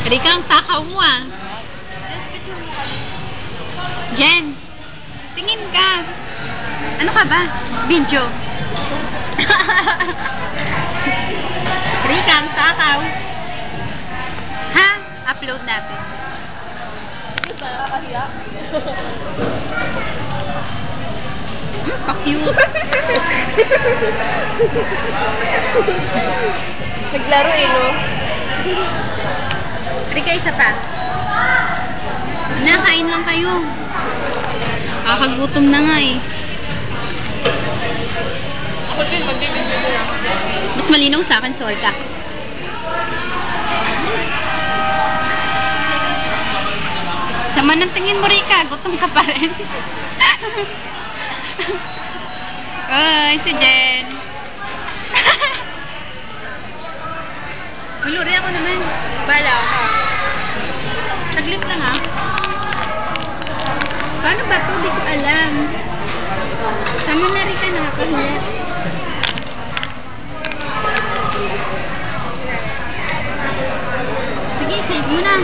Rika, ang takaw mo ah. Jen, tingin ka. Ano ka ba? Video. Rika, ang takaw. Ha? Upload natin. Nakakahiya. Pa-cute. Naglaro eh, no? Rika, isa pa. Nakain lang kayo. Kakagutom na nga eh. Ako din, magbibigyan ko lang. Mas malinaw sa akin, sorry ka. Sama ng tingin mo, Rika. Gutom ka pa rin. Oy, si Jen. Uluri ako naman. Bala ka. Saglit lang ah. Paano ba to? Di ko alam. Tama na, Rika. Nakakahiya. Sige, save mo na.